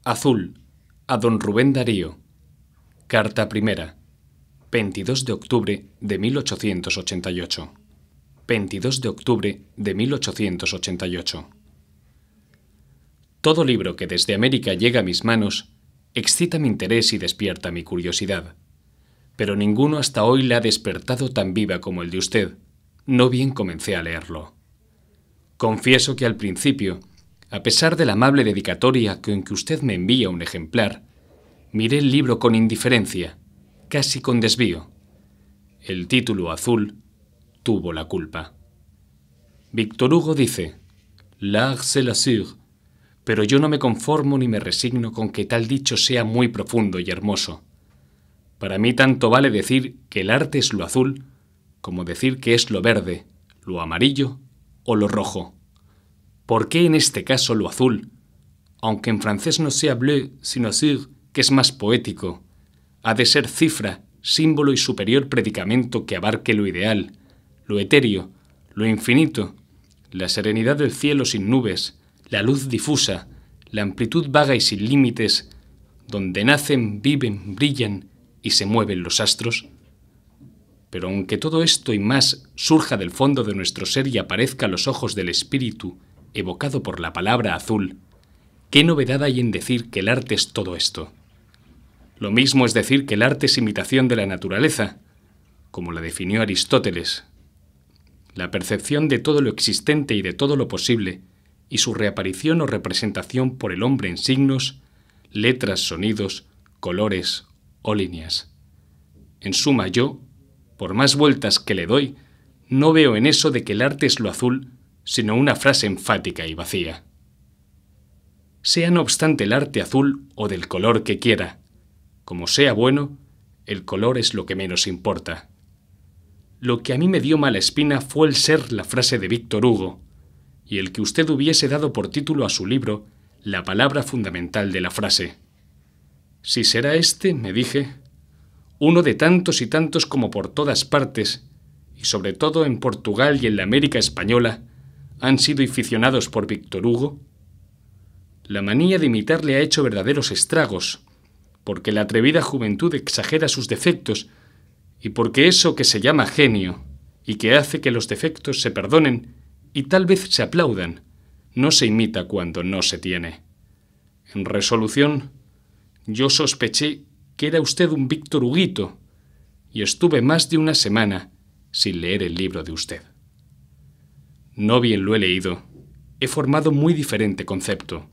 Azul, a don Rubén Darío. Carta primera. 22 de octubre de 1888. 22 de octubre de 1888. Todo libro que desde América llega a mis manos excita mi interés y despierta mi curiosidad. Pero ninguno hasta hoy le ha despertado tan viva como el de usted. No bien comencé a leerlo. Confieso que al principio, a pesar de la amable dedicatoria con que usted me envía un ejemplar, miré el libro con indiferencia, casi con desvío. El título azul tuvo la culpa. Víctor Hugo dice: «L'art c'est la sûre», pero yo no me conformo ni me resigno con que tal dicho sea muy profundo y hermoso. Para mí tanto vale decir que el arte es lo azul, como decir que es lo verde, lo amarillo o lo rojo. ¿Por qué en este caso lo azul? Aunque en francés no sea bleu, sino azur, que es más poético, ha de ser cifra, símbolo y superior predicamento que abarque lo ideal, lo etéreo, lo infinito, la serenidad del cielo sin nubes, la luz difusa, la amplitud vaga y sin límites, donde nacen, viven, brillan y se mueven los astros. Pero aunque todo esto y más surja del fondo de nuestro ser y aparezca a los ojos del espíritu, evocado por la palabra azul, ¿qué novedad hay en decir que el arte es todo esto? Lo mismo es decir que el arte es imitación de la naturaleza, como la definió Aristóteles. La percepción de todo lo existente y de todo lo posible, y su reaparición o representación por el hombre en signos, letras, sonidos, colores o líneas. En suma, yo, por más vueltas que le doy, no veo en eso de que el arte es lo azul, sino una frase enfática y vacía. Sea no obstante el arte azul o del color que quiera, como sea bueno, el color es lo que menos importa. Lo que a mí me dio mala espina fue el ser la frase de Víctor Hugo, y el que usted hubiese dado por título a su libro la palabra fundamental de la frase. Si será este, me dije, uno de tantos y tantos como por todas partes, y sobre todo en Portugal y en la América española, han sido aficionados por Víctor Hugo. La manía de imitarle ha hecho verdaderos estragos, porque la atrevida juventud exagera sus defectos, y porque eso que se llama genio, y que hace que los defectos se perdonen y tal vez se aplaudan, no se imita cuando no se tiene. En resolución, yo sospeché que era usted un Víctor Huguito, y estuve más de una semana sin leer el libro de usted. No bien lo he leído, he formado muy diferente concepto.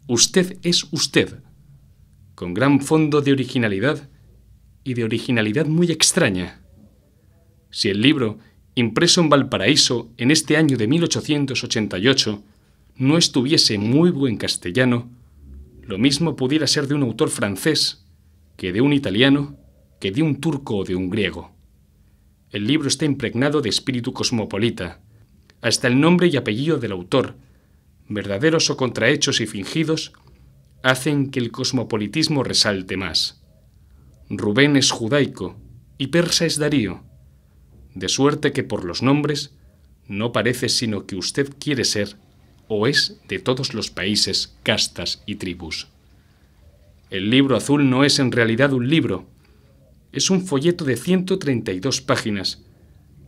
Usted es usted, con gran fondo de originalidad y de originalidad muy extraña. Si el libro, impreso en Valparaíso en este año de 1888, no estuviese en muy buen castellano, lo mismo pudiera ser de un autor francés, que de un italiano, que de un turco o de un griego. El libro está impregnado de espíritu cosmopolita. Hasta el nombre y apellido del autor, verdaderos o contrahechos y fingidos, hacen que el cosmopolitismo resalte más. Rubén es judaico y persa es Darío, de suerte que por los nombres no parece sino que usted quiere ser o es de todos los países, castas y tribus. El libro azul no es en realidad un libro, es un folleto de 132 páginas,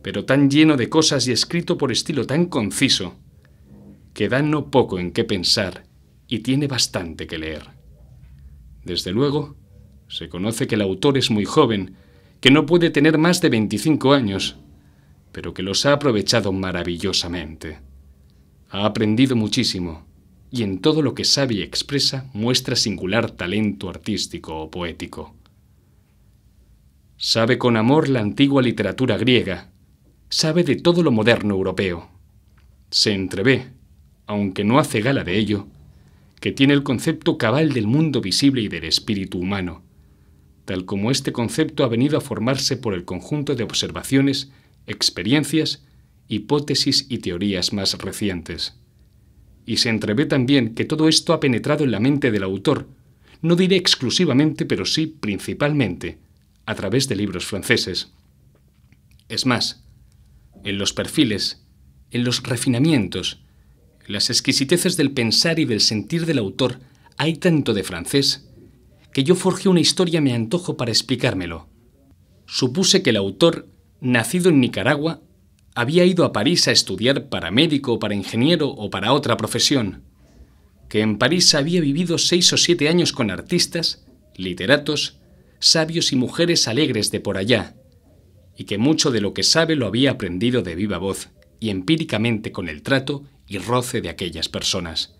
pero tan lleno de cosas y escrito por estilo tan conciso, que da no poco en qué pensar y tiene bastante que leer. Desde luego, se conoce que el autor es muy joven, que no puede tener más de 25 años, pero que los ha aprovechado maravillosamente. Ha aprendido muchísimo, y en todo lo que sabe y expresa muestra singular talento artístico o poético. Sabe con amor la antigua literatura griega, sabe de todo lo moderno europeo. Se entrevé, aunque no hace gala de ello, que tiene el concepto cabal del mundo visible y del espíritu humano, tal como este concepto ha venido a formarse por el conjunto de observaciones, experiencias, hipótesis y teorías más recientes. Y se entrevé también que todo esto ha penetrado en la mente del autor, no diré exclusivamente, pero sí principalmente, a través de libros franceses. Es más, en los perfiles, en los refinamientos, en las exquisiteces del pensar y del sentir del autor hay tanto de francés que yo forjé una historia a mi antojo para explicármelo. Supuse que el autor, nacido en Nicaragua, había ido a París a estudiar para médico, para ingeniero o para otra profesión, que en París había vivido 6 o 7 años con artistas, literatos, sabios y mujeres alegres de por allá, y que mucho de lo que sabe lo había aprendido de viva voz y empíricamente con el trato y roce de aquellas personas.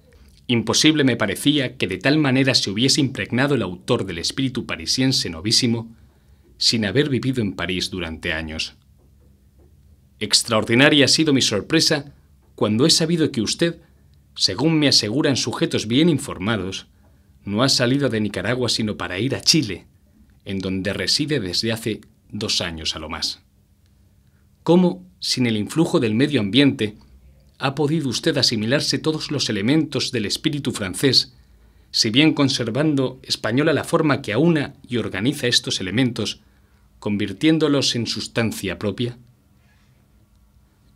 Imposible me parecía que de tal manera se hubiese impregnado el autor del espíritu parisiense novísimo sin haber vivido en París durante años. Extraordinaria ha sido mi sorpresa cuando he sabido que usted, según me aseguran sujetos bien informados, no ha salido de Nicaragua sino para ir a Chile, en donde reside desde hace 2 años a lo más. ¿Cómo, sin el influjo del medio ambiente, ha podido usted asimilarse todos los elementos del espíritu francés, si bien conservando española la forma que aúna y organiza estos elementos, convirtiéndolos en sustancia propia?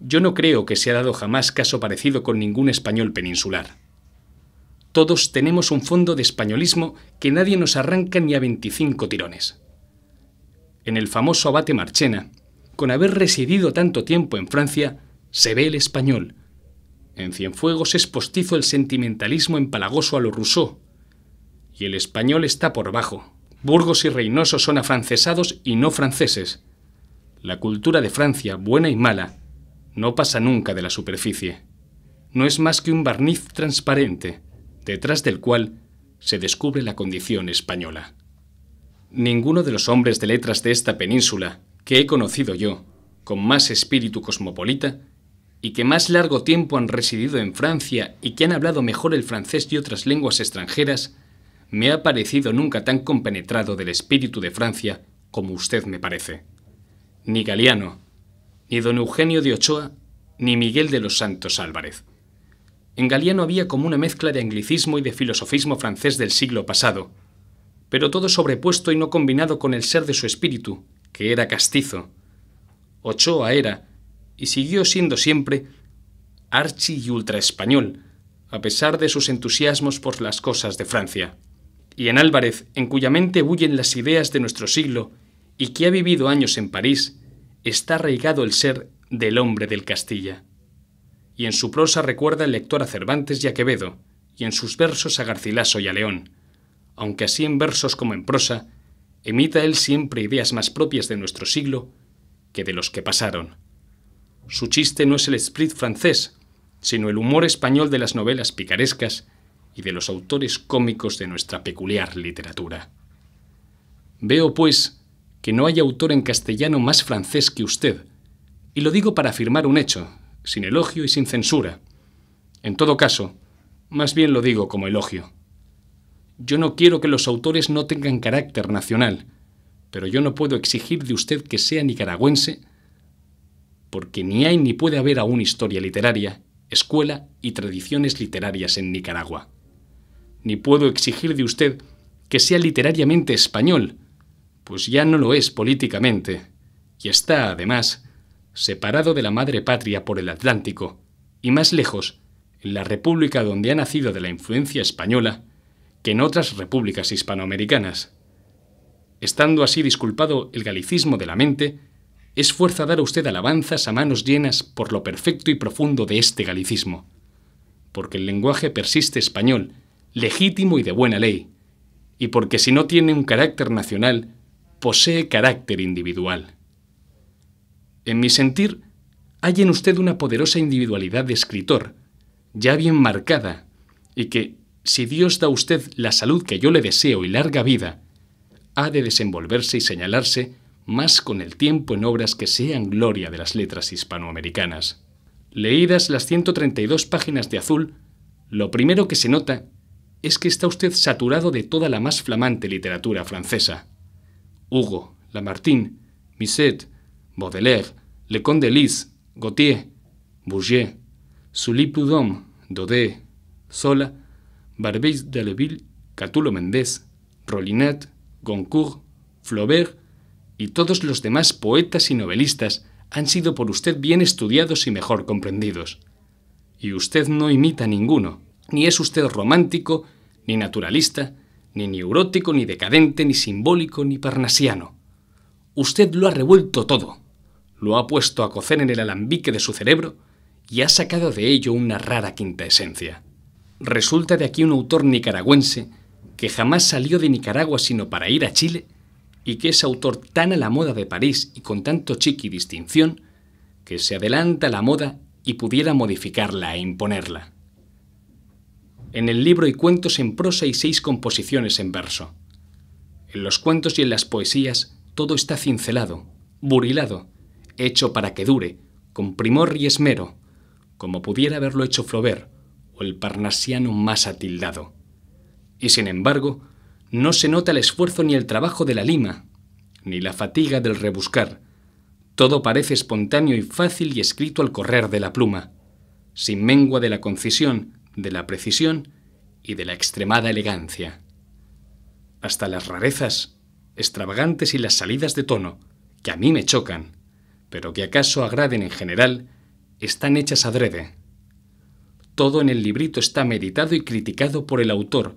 Yo no creo que se ha dado jamás caso parecido con ningún español peninsular. Todos tenemos un fondo de españolismo que nadie nos arranca ni a 25 tirones. En el famoso abate Marchena, con haber residido tanto tiempo en Francia, se ve el español. En Cienfuegos es postizo el sentimentalismo empalagoso a lo Rousseau, y el español está por bajo. Burgos y Reynoso son afrancesados y no franceses. La cultura de Francia, buena y mala, no pasa nunca de la superficie. No es más que un barniz transparente, detrás del cual se descubre la condición española. Ninguno de los hombres de letras de esta península que he conocido yo, con más espíritu cosmopolita, y que más largo tiempo han residido en Francia y que han hablado mejor el francés y otras lenguas extranjeras, me ha parecido nunca tan compenetrado del espíritu de Francia como usted me parece. Ni Galiano, ni don Eugenio de Ochoa, ni Miguel de los Santos Álvarez. En Galiano había como una mezcla de anglicismo y de filosofismo francés del siglo pasado, pero todo sobrepuesto y no combinado con el ser de su espíritu, que era castizo. Ochoa era, y siguió siendo siempre, archi y ultra español, a pesar de sus entusiasmos por las cosas de Francia. Y en Álvarez, en cuya mente bullen las ideas de nuestro siglo y que ha vivido años en París, está arraigado el ser del hombre del Castilla. Y en su prosa recuerda el lector a Cervantes y a Quevedo, y en sus versos a Garcilaso y a León, aunque así en versos como en prosa, emita él siempre ideas más propias de nuestro siglo que de los que pasaron. Su chiste no es el esprit francés, sino el humor español de las novelas picarescas y de los autores cómicos de nuestra peculiar literatura. Veo, pues, que no hay autor en castellano más francés que usted, y lo digo para afirmar un hecho, sin elogio y sin censura. En todo caso, más bien lo digo como elogio. Yo no quiero que los autores no tengan carácter nacional, pero yo no puedo exigir de usted que sea nicaragüense, porque ni hay ni puede haber aún historia literaria, escuela y tradiciones literarias en Nicaragua. Ni puedo exigir de usted que sea literariamente español, pues ya no lo es políticamente, y está, además, separado de la madre patria por el Atlántico, y más lejos, en la república donde ha nacido de la influencia española, que en otras repúblicas hispanoamericanas. Estando así disculpado el galicismo de la mente, es fuerza dar a usted alabanzas a manos llenas por lo perfecto y profundo de este galicismo, porque el lenguaje persiste español, legítimo y de buena ley, y porque si no tiene un carácter nacional, posee carácter individual. En mi sentir, hay en usted una poderosa individualidad de escritor, ya bien marcada, y que, si Dios da a usted la salud que yo le deseo y larga vida, ha de desenvolverse y señalarse más con el tiempo en obras que sean gloria de las letras hispanoamericanas. Leídas las 132 páginas de Azul, lo primero que se nota es que está usted saturado de toda la más flamante literatura francesa. Hugo, Lamartine, Musset, Baudelaire, Leconte de Lisle, Gautier, Bourget, Sully-Prudhomme, Daudet, Zola, Barbey de Leville, Catulo Mendès, Rollinat, Goncourt, Flaubert y todos los demás poetas y novelistas han sido por usted bien estudiados y mejor comprendidos. Y usted no imita a ninguno, ni es usted romántico, ni naturalista, ni neurótico, ni decadente, ni simbólico, ni parnasiano. Usted lo ha revuelto todo, lo ha puesto a cocer en el alambique de su cerebro y ha sacado de ello una rara quinta esencia. Resulta de aquí un autor nicaragüense que jamás salió de Nicaragua sino para ir a Chile y que es autor tan a la moda de París y con tanto chic y distinción que se adelanta a la moda y pudiera modificarla e imponerla. En el libro hay cuentos en prosa y 6 composiciones en verso. En los cuentos y en las poesías todo está cincelado, burilado, hecho para que dure, con primor y esmero, como pudiera haberlo hecho Flaubert o el parnasiano más atildado. Y sin embargo, no se nota el esfuerzo ni el trabajo de la lima, ni la fatiga del rebuscar. Todo parece espontáneo y fácil y escrito al correr de la pluma, sin mengua de la concisión, de la precisión y de la extremada elegancia. Hasta las rarezas extravagantes y las salidas de tono, que a mí me chocan, pero que acaso agraden en general, están hechas adrede. Todo en el librito está meditado y criticado por el autor,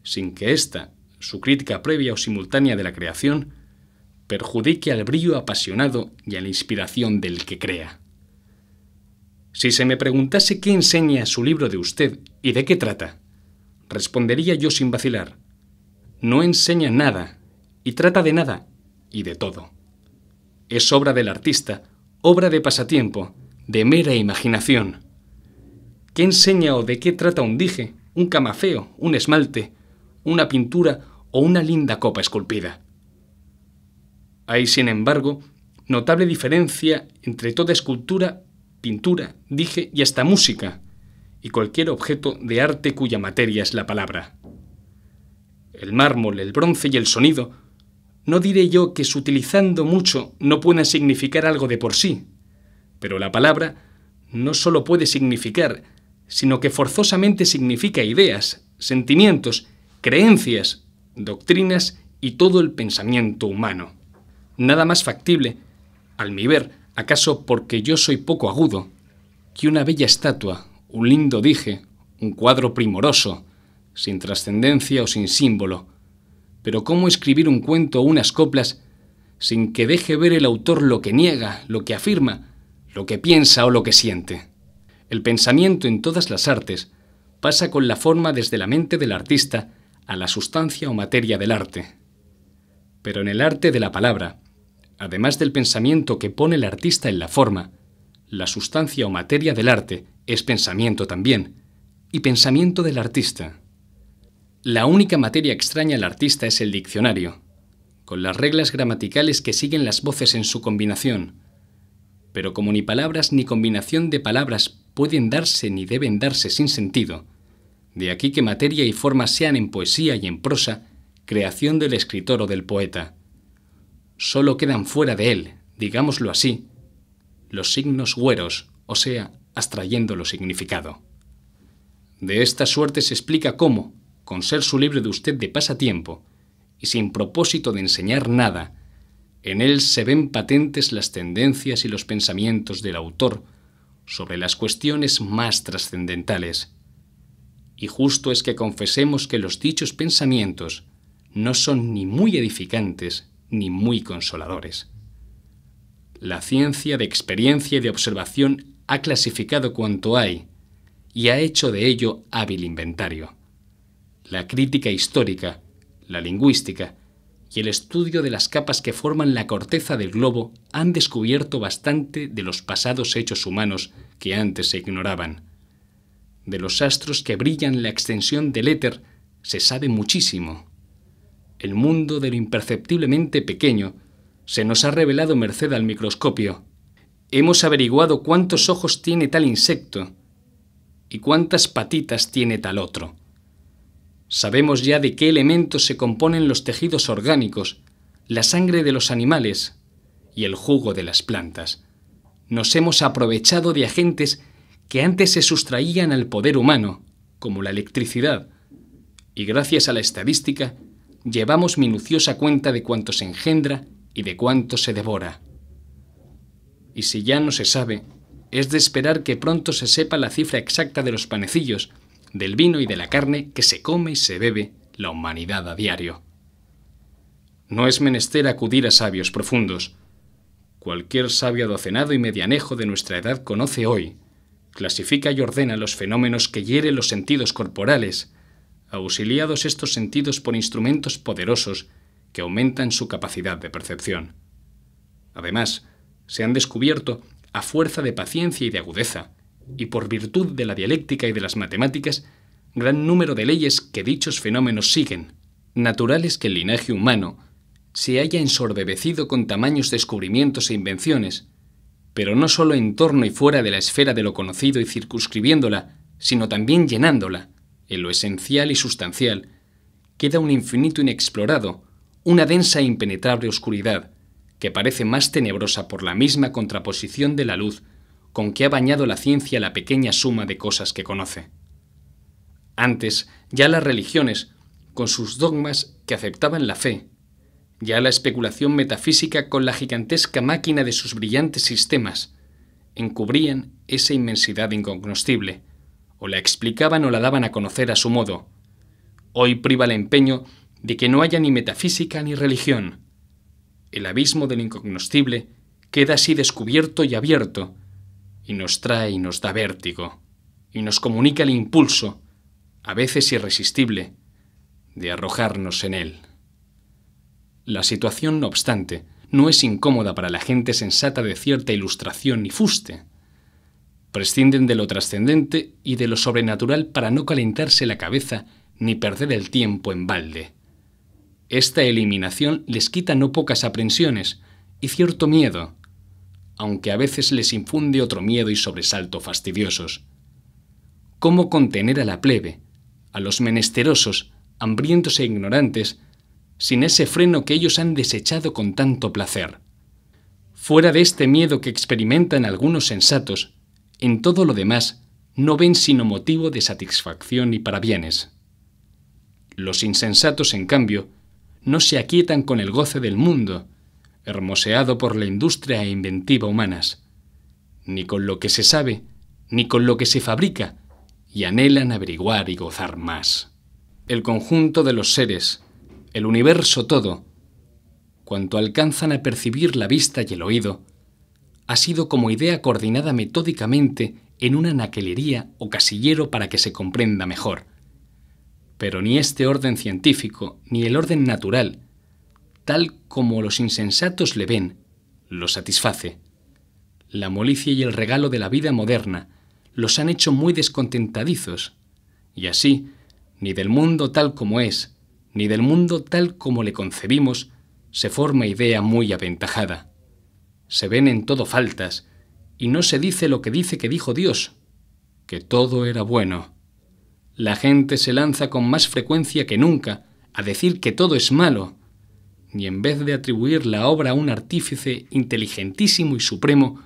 sin que ésta, su crítica previa o simultánea de la creación, perjudique al brillo apasionado y a la inspiración del que crea. Si se me preguntase qué enseña su libro de usted y de qué trata, respondería yo sin vacilar: no enseña nada, y trata de nada, y de todo. Es obra del artista, obra de pasatiempo, de mera imaginación. ¿Qué enseña o de qué trata un dije, un camafeo, un esmalte, una pintura o una linda copa esculpida? Hay, sin embargo, notable diferencia entre toda escultura, pintura, dije y hasta música, y cualquier objeto de arte cuya materia es la palabra. El mármol, el bronce y el sonido, no diré yo que sutilizando mucho no puedan significar algo de por sí, pero la palabra no solo puede significar, sino que forzosamente significa ideas, sentimientos, creencias, doctrinas y todo el pensamiento humano. Nada más factible, al mi ver, acaso porque yo soy poco agudo, que una bella estatua, un lindo dije, un cuadro primoroso, sin trascendencia o sin símbolo. Pero ¿cómo escribir un cuento o unas coplas sin que deje ver el autor lo que niega, lo que afirma, lo que piensa o lo que siente? El pensamiento en todas las artes pasa con la forma desde la mente del artista a la sustancia o materia del arte. Pero en el arte de la palabra, además del pensamiento que pone el artista en la forma, la sustancia o materia del arte es pensamiento también, y pensamiento del artista. La única materia extraña al artista es el diccionario, con las reglas gramaticales que siguen las voces en su combinación. Pero como ni palabras ni combinación de palabras pueden darse ni deben darse sin sentido, de aquí que materia y forma sean en poesía y en prosa creación del escritor o del poeta. Solo quedan fuera de él, digámoslo así, los signos güeros, o sea, abstrayéndolo significado. De esta suerte se explica cómo, con ser su libro de usted de pasatiempo, y sin propósito de enseñar nada, en él se ven patentes las tendencias y los pensamientos del autor sobre las cuestiones más trascendentales. Y justo es que confesemos que los dichos pensamientos no son ni muy edificantes ni muy consoladores. La ciencia de experiencia y de observación ha clasificado cuanto hay y ha hecho de ello hábil inventario. La crítica histórica, la lingüística y el estudio de las capas que forman la corteza del globo han descubierto bastante de los pasados hechos humanos que antes se ignoraban. De los astros que brillan en la extensión del éter se sabe muchísimo. El mundo de lo imperceptiblemente pequeño se nos ha revelado merced al microscopio. Hemos averiguado cuántos ojos tiene tal insecto y cuántas patitas tiene tal otro. Sabemos ya de qué elementos se componen los tejidos orgánicos, la sangre de los animales y el jugo de las plantas. Nos hemos aprovechado de agentes que antes se sustraían al poder humano, como la electricidad, y gracias a la estadística llevamos minuciosa cuenta de cuánto se engendra y de cuánto se devora. Y si ya no se sabe, es de esperar que pronto se sepa la cifra exacta de los panecillos, del vino y de la carne que se come y se bebe la humanidad a diario. No es menester acudir a sabios profundos. Cualquier sabio adocenado y medianejo de nuestra edad conoce hoy, clasifica y ordena los fenómenos que hieren los sentidos corporales, auxiliados estos sentidos por instrumentos poderosos que aumentan su capacidad de percepción. Además, se han descubierto, a fuerza de paciencia y de agudeza, y por virtud de la dialéctica y de las matemáticas, gran número de leyes que dichos fenómenos siguen, naturales que el linaje humano se haya ensoberbecido con tamaños descubrimientos e invenciones, pero no solo en torno y fuera de la esfera de lo conocido y circunscribiéndola, sino también llenándola, en lo esencial y sustancial, queda un infinito inexplorado, una densa e impenetrable oscuridad, que parece más tenebrosa por la misma contraposición de la luz con que ha bañado la ciencia la pequeña suma de cosas que conoce. Antes, ya las religiones, con sus dogmas que aceptaban la fe, ya la especulación metafísica con la gigantesca máquina de sus brillantes sistemas, encubrían esa inmensidad incognoscible, o la explicaban o la daban a conocer a su modo. Hoy priva el empeño de que no haya ni metafísica ni religión. El abismo del incognoscible queda así descubierto y abierto, y nos trae y nos da vértigo, y nos comunica el impulso, a veces irresistible, de arrojarnos en él. La situación, no obstante, no es incómoda para la gente sensata de cierta ilustración ni fuste. Prescinden de lo trascendente y de lo sobrenatural para no calentarse la cabeza ni perder el tiempo en balde. Esta eliminación les quita no pocas aprensiones y cierto miedo, aunque a veces les infunde otro miedo y sobresalto fastidiosos. ¿Cómo contener a la plebe, a los menesterosos, hambrientos e ignorantes, sin ese freno que ellos han desechado con tanto placer? Fuera de este miedo que experimentan algunos sensatos, en todo lo demás no ven sino motivo de satisfacción y parabienes. Los insensatos, en cambio, no se aquietan con el goce del mundo, hermoseado por la industria e inventiva humanas, ni con lo que se sabe, ni con lo que se fabrica, y anhelan averiguar y gozar más. El conjunto de los seres, el universo todo, cuanto alcanzan a percibir la vista y el oído, ha sido como idea coordinada metódicamente en una naquelería o casillero para que se comprenda mejor. Pero ni este orden científico, ni el orden natural, tal como los insensatos le ven, lo satisface. La molicie y el regalo de la vida moderna los han hecho muy descontentadizos, y así, ni del mundo tal como es, ni del mundo tal como le concebimos, se forma idea muy aventajada. Se ven en todo faltas, y no se dice lo que dice que dijo Dios, que todo era bueno. La gente se lanza con más frecuencia que nunca a decir que todo es malo, y en vez de atribuir la obra a un artífice inteligentísimo y supremo,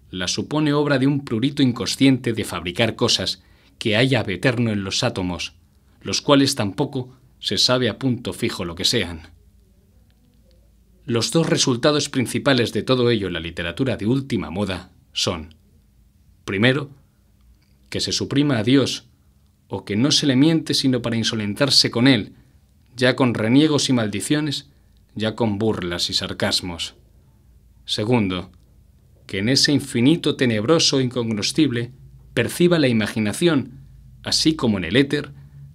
la supone obra de un prurito inconsciente de fabricar cosas que haya ab eterno en los átomos, los cuales tampoco se sabe a punto fijo lo que sean. Los dos resultados principales de todo ello en la literatura de última moda son, primero, que se suprima a Dios, o que no se le miente sino para insolentarse con él, ya con reniegos y maldiciones, ya con burlas y sarcasmos. Segundo, que en ese infinito tenebroso e incognoscible perciba la imaginación, así como en el éter,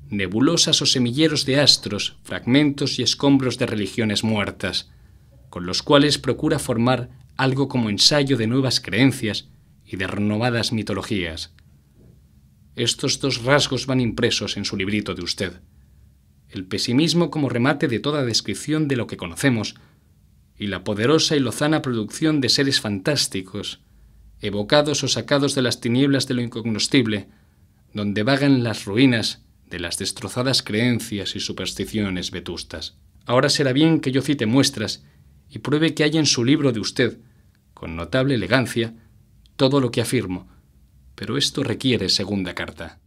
nebulosas o semilleros de astros, fragmentos y escombros de religiones muertas, con los cuales procura formar algo como ensayo de nuevas creencias y de renovadas mitologías. Estos dos rasgos van impresos en su librito de usted. El pesimismo como remate de toda descripción de lo que conocemos, y la poderosa y lozana producción de seres fantásticos, evocados o sacados de las tinieblas de lo incognoscible, donde vagan las ruinas de las destrozadas creencias y supersticiones vetustas. Ahora será bien que yo cite muestras y pruebe que hay en su libro de usted, con notable elegancia, todo lo que afirmo, pero esto requiere segunda carta.